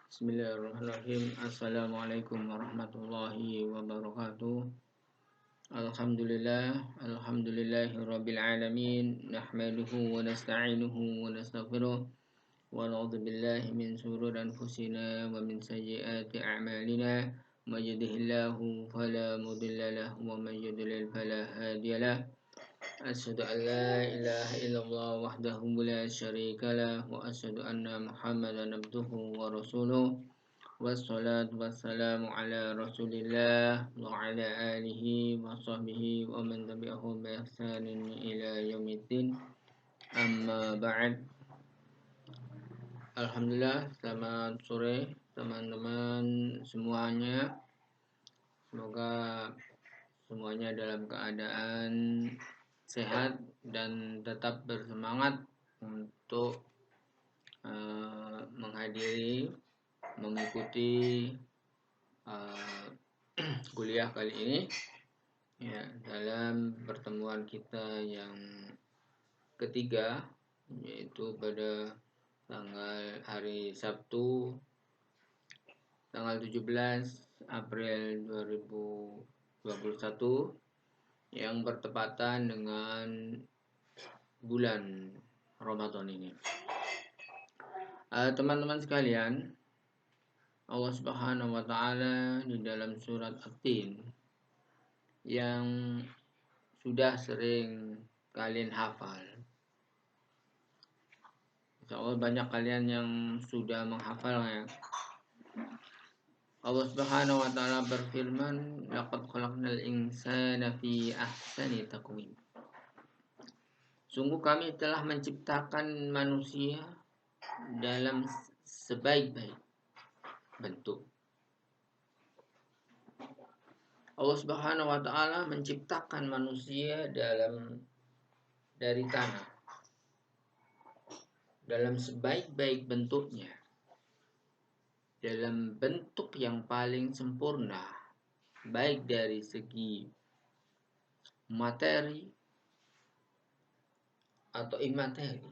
Bismillahirrahmanirrahim. Assalamualaikum warahmatullahi wabarakatuh. Alhamdulillahirabbil alamin. Nahmaduhu wa nasta'inuhu wa nastaghfiruh wa na'udzu billahi min shururi anfusina wa min sayyiati a'malina. May yahdihillahu fala mudilla lahu wa may yudlil fala hadiya lahu. Asyhadu an la ilaha illallah wahdahu la syarika lah wa asyhadu anna Muhammadan abduhu wa rasuluh. Wassalatu wassalamu ala Rasulillah wa ala alihi wa sahbihi wa man tabi'ahum bi ihsanin ila yaumiddin. Amma ba'd. Alhamdulillah, selamat sore teman-teman semuanya. Semoga semuanya dalam keadaan sehat dan tetap bersemangat untuk mengikuti kuliah kali ini ya, dalam pertemuan kita yang ketiga, yaitu pada hari Sabtu tanggal 17 April 2021 yang bertepatan dengan bulan Ramadan ini. Teman-teman sekalian, Allah Subhanahu wa taala di dalam surat At-Tin yang sudah sering kalian hafal. Insyaallah banyak kalian yang sudah menghafalnya. Allah Subhanahu wa taala berfirman, "Laqad khalaqnal insana fi ahsani taqwim." Sungguh kami telah menciptakan manusia dalam sebaik-baik bentuk. Allah Subhanahu wa taala menciptakan manusia dari tanah dalam sebaik-baik bentuknya, dalam bentuk yang paling sempurna, baik dari segi materi atau imateri,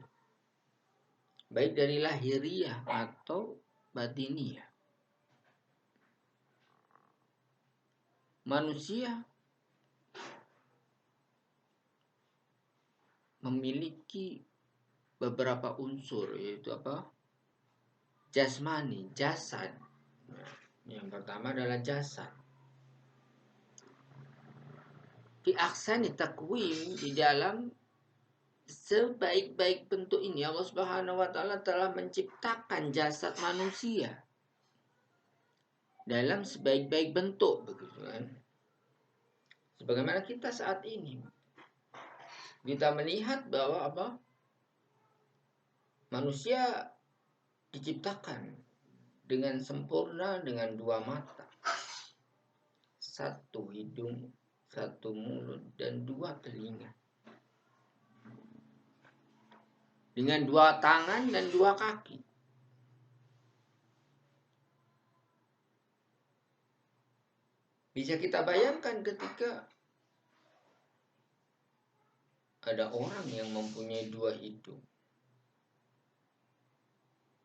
baik dari lahiriah atau batiniah. Manusia memiliki beberapa unsur, yaitu jasmani, jasad. Yang pertama adalah jasad. Fi ahsani taqwim, di dalam sebaik-baik bentuk ini Allah Subhanahu wa taala telah menciptakan jasad manusia dalam sebaik-baik bentuk, begitu kan? Sebagaimana kita saat ini kita melihat bahwa manusia diciptakan dengan sempurna dengan dua mata, satu hidung, satu mulut, dan dua telinga, dengan dua tangan dan dua kaki. Bisa kita bayangkan ketika ada orang yang mempunyai dua hidung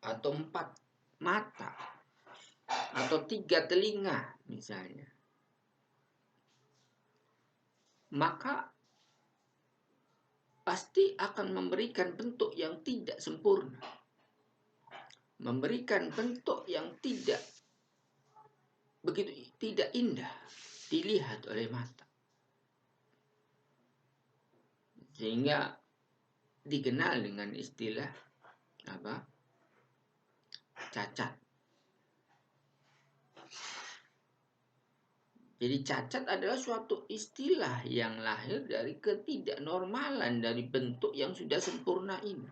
atau 4 mata atau 3 telinga misalnya, maka pasti akan memberikan bentuk yang tidak sempurna, memberikan bentuk yang tidak indah dilihat oleh mata, sehingga dikenal dengan istilah cacat. Jadi cacat adalah suatu istilah yang lahir dari ketidaknormalan dari bentuk yang sudah sempurna ini.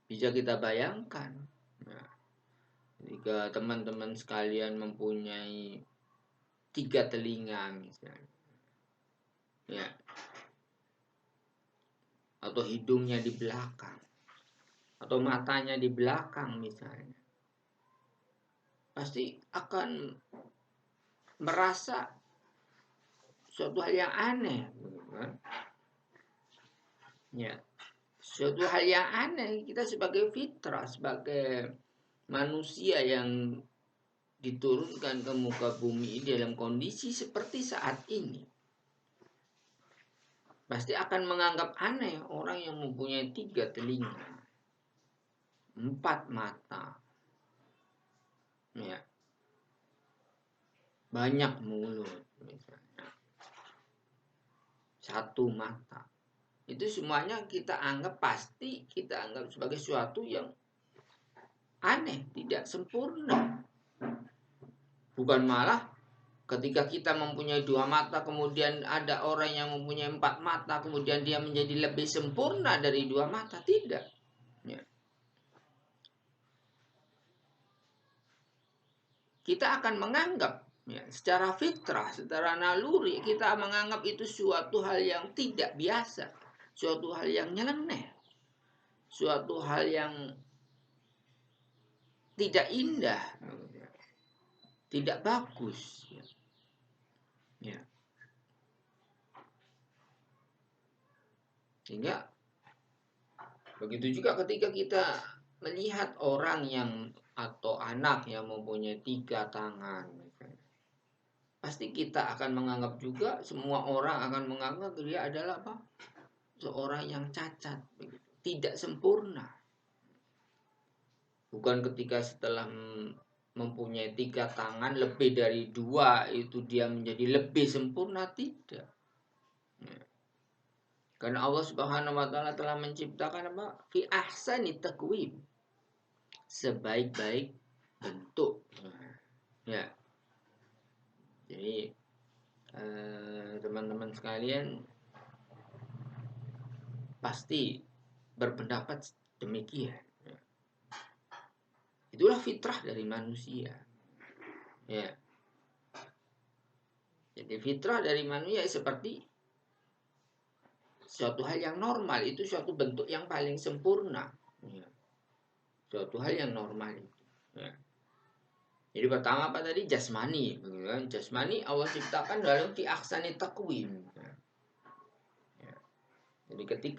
Bisa kita bayangkan, jika teman-teman sekalian mempunyai 3 telinga misalnya, ya, atau hidungnya di belakang, atau matanya di belakang misalnya, pasti akan merasa suatu hal yang aneh, kan? Ya, suatu hal yang aneh. Kita sebagai fitrah, sebagai manusia yang diturunkan ke muka bumi dalam kondisi seperti saat ini pasti akan menganggap aneh orang yang mempunyai 3 telinga, 4 mata, ya, banyak mulut, misalnya, 1 mata. Itu semuanya kita anggap sebagai sesuatu yang aneh, tidak sempurna. Bukan malah ketika kita mempunyai 2 mata, kemudian ada orang yang mempunyai 4 mata, kemudian dia menjadi lebih sempurna dari 2 mata. Tidak. Ya. Kita akan menganggap, ya, secara fitrah, secara naluri, kita menganggap itu suatu hal yang tidak biasa, suatu hal yang nyeleneh, suatu hal yang tidak indah, tidak bagus. Ya. Sehingga begitu juga ketika kita melihat orang yang atau anak yang mempunyai 3 tangan, pasti kita akan menganggap juga, semua orang akan menganggap dia adalah apa? Seorang yang cacat, tidak sempurna. Bukan ketika setelah mempunyai 3 tangan lebih dari 2 itu dia menjadi lebih sempurna, tidak. Karena Allah Subhanahu wa taala telah menciptakan apa? Fi ahsani taqwim. Sebaik-baik bentuk. Ya. Jadi teman-teman sekalian pasti berpendapat demikian. Itulah fitrah dari manusia. Ya. Jadi fitrah dari manusia seperti suatu hal yang normal, itu suatu bentuk yang paling sempurna. Ya. Suatu hal yang normal itu. Ya. Jadi pertama apa tadi? Jasmani. Jasmani Allah ciptakan dalam fi ahsani taqwim. Ya. Jadi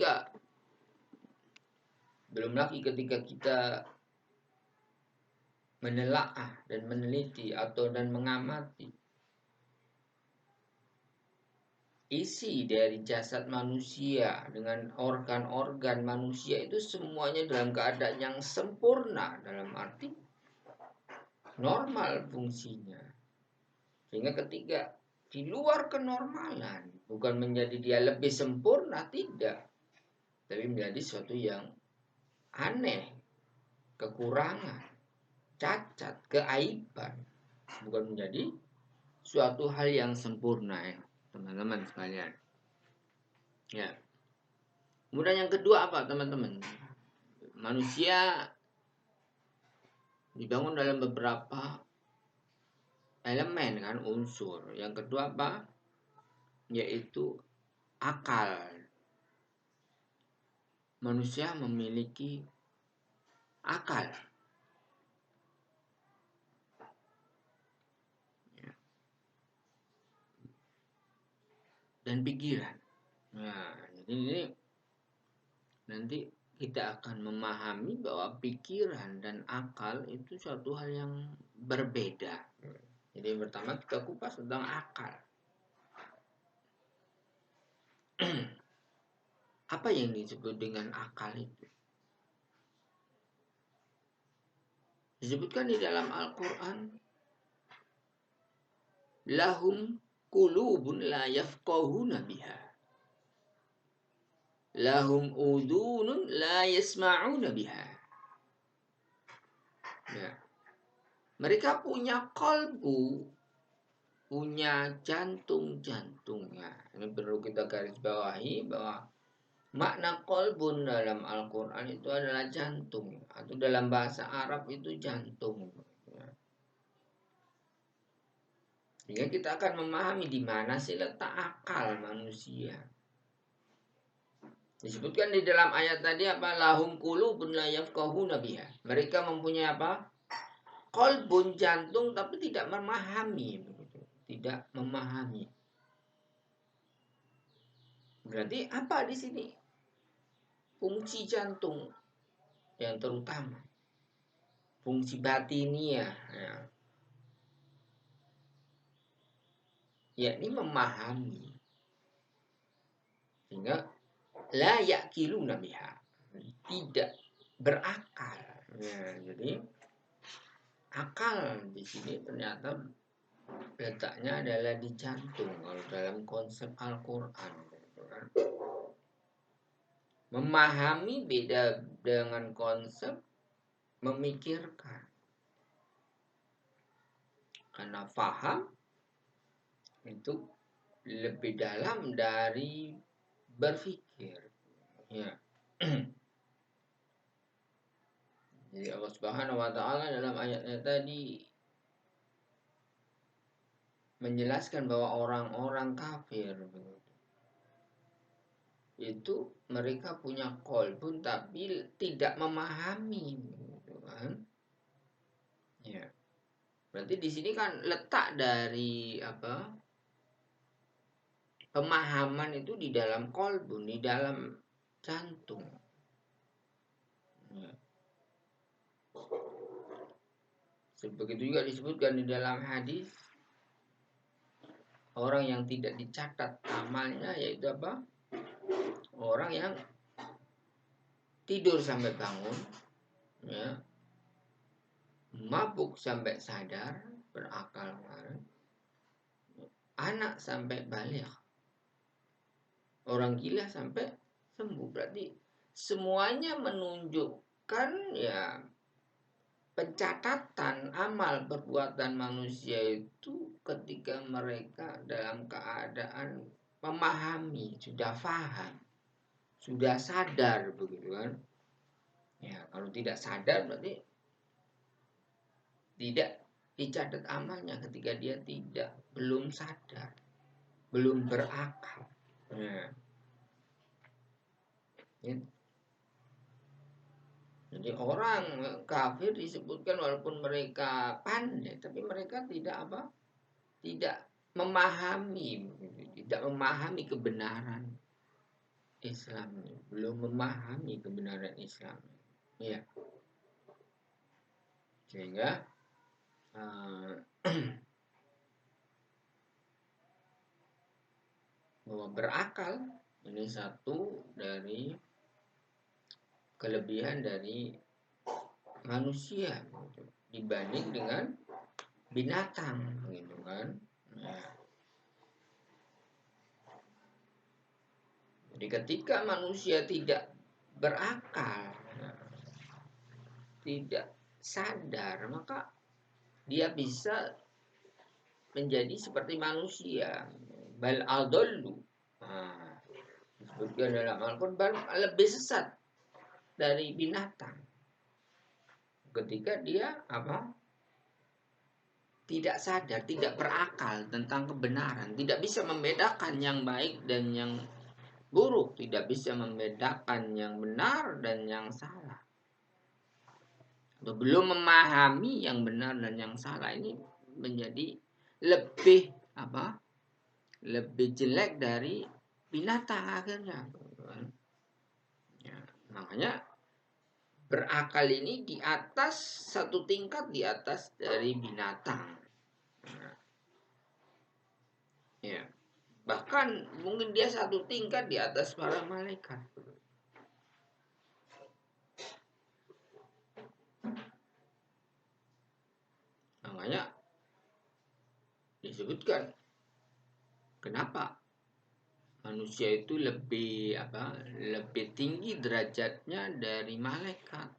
belum lagi ketika kita menelaah dan meneliti dan mengamati isi dari jasad manusia dengan organ-organ manusia, itu semuanya dalam keadaan yang sempurna, dalam arti normal fungsinya. Sehingga ketika di luar kenormalan, bukan menjadi dia lebih sempurna, tidak, tapi menjadi sesuatu yang aneh, kekurangan, cacat, keaiban, bukan menjadi suatu hal yang sempurna, ya teman-teman sekalian. Ya. Kemudian yang kedua apa, teman-teman? Manusia dibangun dalam beberapa elemen, kan, unsur. Yang kedua apa? Yaitu akal. Manusia memiliki akal. Ya. Dan pikiran. Nah, jadi ini nanti kita akan memahami bahwa pikiran dan akal itu suatu hal yang berbeda. Jadi yang pertama kita kupas tentang akal. Apa yang disebut dengan akal itu? Disebutkan di dalam Al-Quran, lahum qulubun la yafqahuna biha, lahum udhunun la yasma'una biha. Ya. Mereka punya qalbu, punya jantung-jantungnya. Ini perlu kita garis bawahi bahwa makna qalbun dalam Al-Quran itu adalah jantung, atau dalam bahasa Arab itu jantung. Sehingga kita akan memahami di mana sih letak akal manusia. Disebutkan di dalam ayat tadi apa? Lahum qulubun la yafqahuna biha. Mereka mempunyai apa? Qalbun, jantung, tapi tidak memahami. Tidak memahami. Berarti apa di sini? Fungsi jantung yang terutama. fungsi batiniah, ya, yakni memahami, sehingga la yaqiluna biha, tidak berakal. Ya, jadi akal di sini ternyata letaknya adalah di jantung kalau dalam konsep Al-Quran, gitu kan. Memahami beda dengan konsep memikirkan, karena faham itu lebih dalam dari berpikir, ya. Jadi Allah Subhanahu wa taala dalam ayatnya tadi menjelaskan bahwa orang-orang kafir itu mereka punya qalbun tapi tidak memahami, gitu kan. Ya. Berarti di sini kan letak dari apa? Pemahaman itu di dalam qalbun, di dalam jantung. Ya. Begitu juga disebutkan di dalam hadis, orang yang tidak dicatat amalnya yaitu apa? Orang yang tidur sampai bangun, ya, mabuk sampai sadar, berakal, anak sampai balik, orang gila sampai sembuh. Berarti semuanya menunjukkan, ya, pencatatan amal perbuatan manusia itu ketika mereka dalam keadaan memahami, sudah paham, sudah sadar, begitu kan. Ya, kalau tidak sadar berarti tidak dicatat amalnya ketika dia belum sadar, belum berakal. Ya. Jadi orang kafir disebutkan walaupun mereka pandai, tapi mereka tidak apa? Tidak memahami, tidak memahami kebenaran Islam, belum memahami kebenaran Islam. Ya. Sehingga bahwa berakal ini satu dari kelebihan dari manusia, gitu, dibanding dengan binatang, gitu kan. Nah, jadi ketika manusia tidak berakal, tidak sadar, maka dia bisa menjadi seperti manusia. Bal adallu, disebutkan dalam Al-Quran, lebih sesat dari binatang ketika dia apa? Tidak sadar, tidak berakal tentang kebenaran, tidak bisa membedakan yang baik dan yang buruk, tidak bisa membedakan yang benar dan yang salah, atau belum memahami yang benar dan yang salah, ini menjadi lebih apa? Lebih jelek dari binatang akhirnya. Ya, makanya berakal ini di atas, satu tingkat di atas dari binatang. Ya, bahkan mungkin dia satu tingkat di atas para malaikat. Makanya disebutkan kenapa manusia itu lebih apa? Lebih tinggi derajatnya dari malaikat.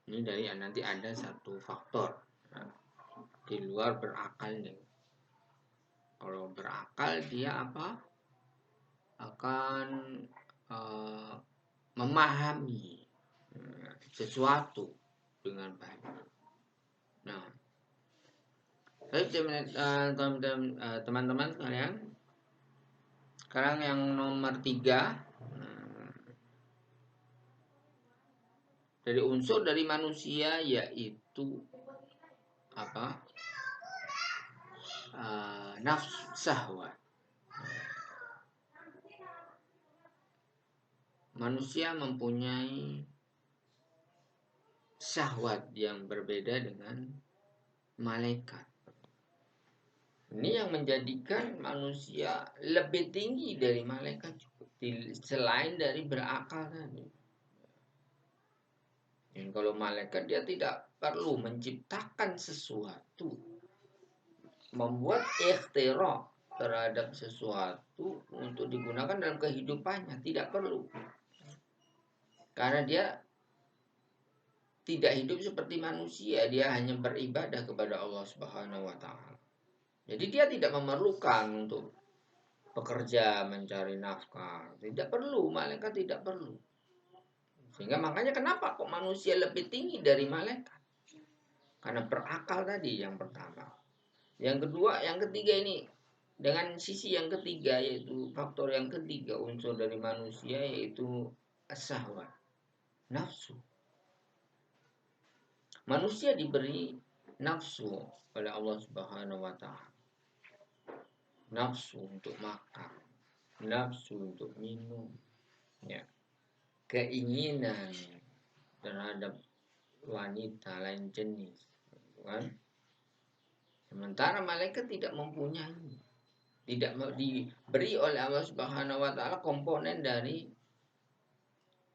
Ini dari nanti ada satu faktor, nah, di luar berakal nih. Kalau berakal dia apa? Akan memahami sesuatu dengan baik. Nah, teman-teman sekalian, sekarang yang nomor 3, dari unsur dari manusia yaitu apa? Nafsu syahwat. manusia mempunyai syahwat yang berbeda dengan malaikat. Ini yang menjadikan manusia lebih tinggi dari malaikat juga, selain dari berakal tadi. Dan kalau malaikat dia tidak perlu menciptakan sesuatu, membuat ikhtira terhadap sesuatu untuk digunakan dalam kehidupannya, tidak perlu. Karena dia tidak hidup seperti manusia, dia hanya beribadah kepada Allah Subhanahu wa taala. Jadi dia tidak memerlukan untuk bekerja mencari nafkah, tidak perlu, malaikat tidak perlu. Sehingga makanya kenapa kok manusia lebih tinggi dari malaikat? Karena berakal tadi yang pertama. Yang kedua, yang ketiga ini dengan sisi yang ketiga, yaitu faktor yang ketiga unsur dari manusia, yaitu as-syahwat, nafsu. Manusia diberi nafsu oleh Allah Subhanahu wa taala. Nafsu untuk makan, nafsu untuk minum, ya. Keinginan terhadap wanita lain jenis, kan? Sementara malaikat tidak mempunyai, tidak diberi oleh Allah Subhanahu wa taala komponen dari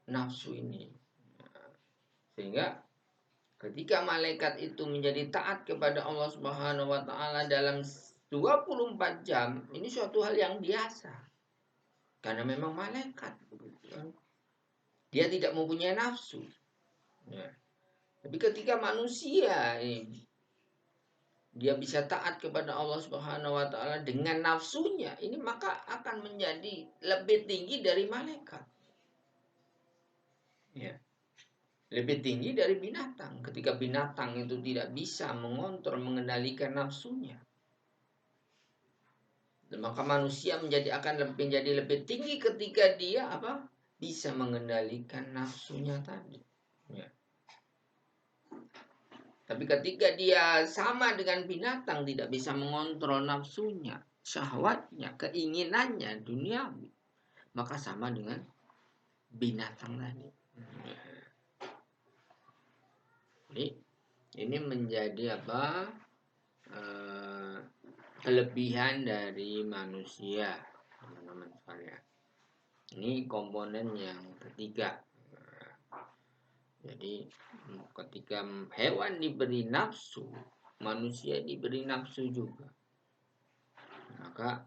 nafsu ini. Sehingga ketika malaikat itu menjadi taat kepada Allah Subhanahu wa taala dalam 24 jam, ini suatu hal yang biasa. Karena memang malaikat, dia tidak mempunyai nafsu. Ya. Tapi ketika manusia dia bisa taat kepada Allah Subhanahu wa taala dengan nafsunya, ini maka akan menjadi lebih tinggi dari malaikat. Ya. Lebih tinggi dari binatang. Ketika binatang itu tidak bisa mengontrol, mengendalikan nafsunya, maka manusia akan menjadi lebih tinggi ketika dia bisa mengendalikan nafsunya tadi. Ya. Tapi ketika dia sama dengan binatang, tidak bisa mengontrol nafsunya, syahwatnya, keinginannya, duniawi, maka sama dengan binatang tadi. Jadi ini menjadi kelebihan dari manusia, teman-teman sekalian. Ini komponen yang ketiga. Jadi ketika hewan diberi nafsu, manusia diberi nafsu juga, maka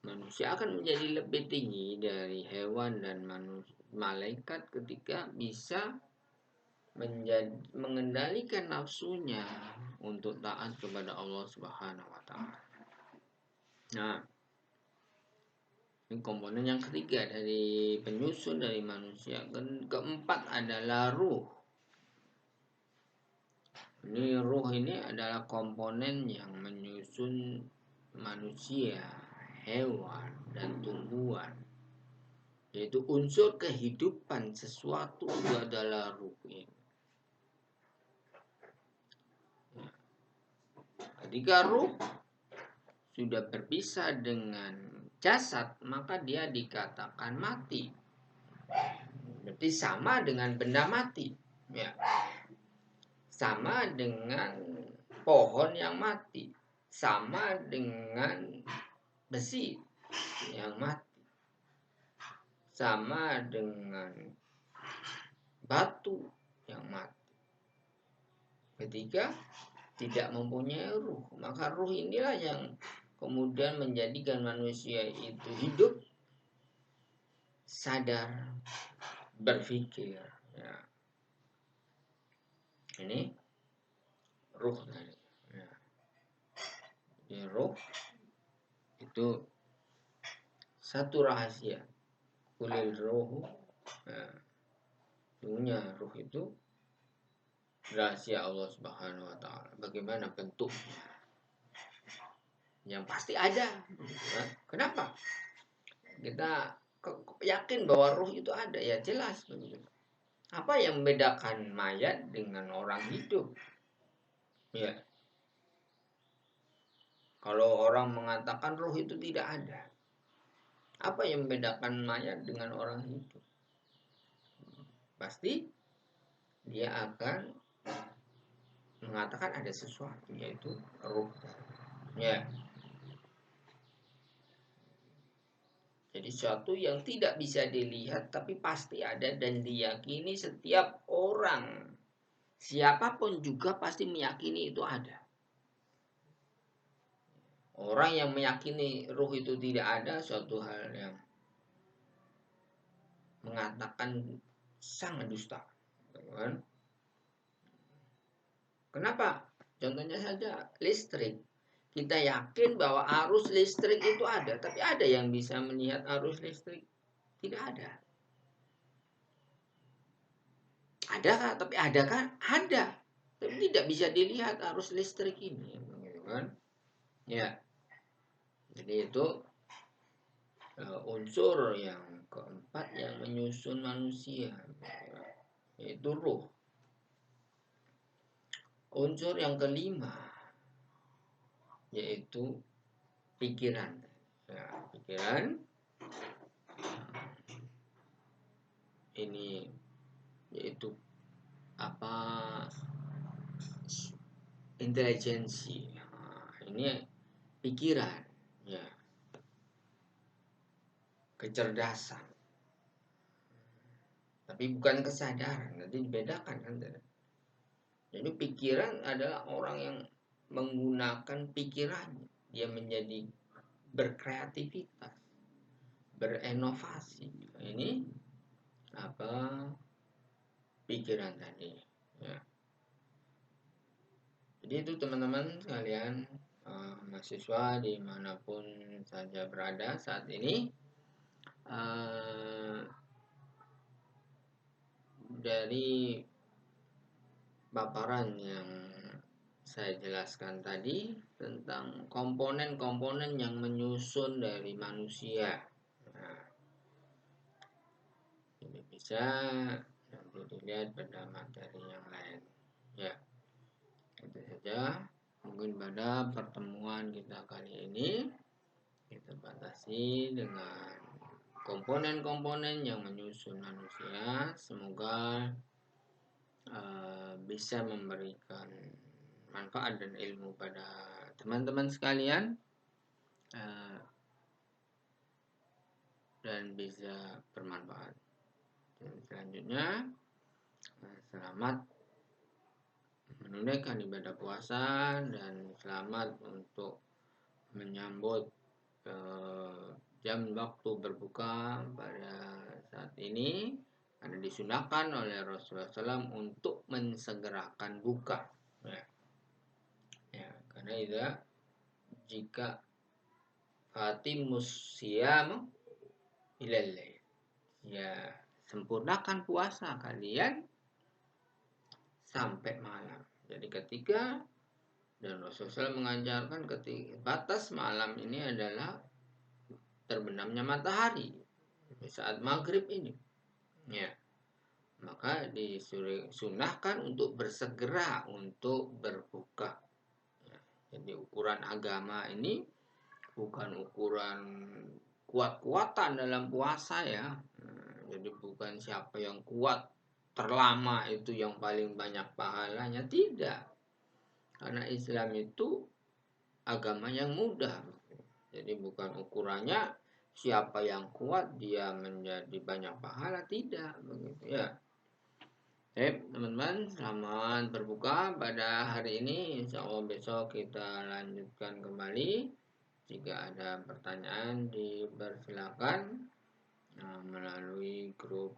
manusia akan menjadi lebih tinggi dari hewan dan malaikat ketika bisa mengendalikan nafsunya untuk taat kepada Allah Subhanahu wa taala. Nah, ini komponen yang ketiga dari penyusun dari manusia. Keempat adalah ruh. Ini ruh ini adalah komponen yang menyusun manusia, hewan, dan tumbuhan. Yaitu unsur kehidupan sesuatu adalah ruh ini. Ketika ruh sudah berpisah dengan jasad, maka dia dikatakan mati. Berarti sama dengan benda mati, ya. Sama dengan pohon yang mati, sama dengan besi yang mati, sama dengan batu yang mati. Ketika tidak mempunyai ruh, maka ruh inilah yang kemudian menjadikan manusia itu hidup, sadar, berpikir. Ya. Ini ruh tadi. Ya. Ini ruh itu satu rahasia. Kulil ruh. Ya. Sungguhnya ruh itu rahasia Allah Subhanahu wa taala. Bagaimana bentuknya? Yang pasti ada. Kenapa? Kita yakin bahwa ruh itu ada, ya jelas begitu. Apa yang membedakan mayat dengan orang hidup? Ya. Kalau orang mengatakan ruh itu tidak ada, Apa yang membedakan mayat dengan orang hidup? Pasti dia akan mengatakan ada sesuatu, yaitu ruh. Ya, jadi sesuatu yang tidak bisa dilihat tapi pasti ada dan diyakini setiap orang. Siapapun juga pasti meyakini itu ada. Orang yang meyakini ruh itu tidak ada, suatu hal yang mengatakan sangat dusta. Kan? Kenapa? Contohnya saja listrik. Kita yakin bahwa arus listrik itu ada, tapi ada yang bisa melihat arus listrik? Tidak ada. Adakah? Tapi adakah? Ada. Tapi tidak bisa dilihat arus listrik ini, gitu kan? Ya. Jadi itu unsur yang keempat yang menyusun manusia, yaitu ruh. Unsur yang kelima yaitu pikiran. Ya, pikiran ini yaitu apa, intelijensi. Nah, ini pikiran, ya, kecerdasan, tapi bukan kesadaran. Nanti dibedakan kan. Jadi pikiran adalah orang yang menggunakan pikirannya, dia menjadi berkreativitas, berinovasi. Ini apa, pikiran tadi, ya. Jadi itu teman-teman sekalian, mahasiswa dimanapun saja berada saat ini, dari paparan yang saya jelaskan tadi tentang komponen-komponen yang menyusun dari manusia. Nah, ini bisa nanti dilihat pada materi yang lain. Ya, itu saja. Mungkin pada pertemuan kita kali ini kita batasi dengan komponen-komponen yang menyusun manusia. Semoga bisa memberikan manfaat dan ilmu pada teman-teman sekalian, dan bisa bermanfaat. Dan selanjutnya, selamat menunaikan ibadah puasa dan selamat untuk menyambut jam waktu berbuka pada saat ini, karena disunahkan oleh Rasulullah SAW untuk mensegerakan buka. Ya, karena itu jika fatimus siyam ilallail, ya, sempurnakan puasa kalian sampai malam. Jadi ketika, dan Rasulullah mengajarkan ketika batas malam ini adalah terbenamnya matahari saat maghrib ini, ya, maka disunahkan untuk bersegera untuk berbuka. Ya, jadi ukuran agama ini bukan ukuran kuat-kuatan dalam puasa, ya. Jadi bukan siapa yang kuat terlama itu yang paling banyak pahalanya, tidak. Karena Islam itu agama yang mudah. Jadi bukan ukurannya siapa yang kuat dia menjadi banyak pahala, tidak begitu, ya. Teman-teman, selamat berbuka pada hari ini. Insya Allah besok kita lanjutkan kembali. Jika ada pertanyaan dipersilakan melalui grup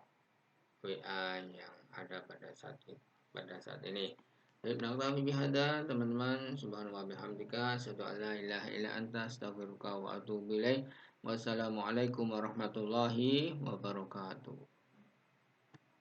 WA yang ada pada saat ini. Naktafi bihada teman-teman, subhanallah bihamdika, asyhadu an la ilaha illa anta, astaghfiruka wa atubu ilaik. Wassalamualaikum warahmatullahi wabarakatuh.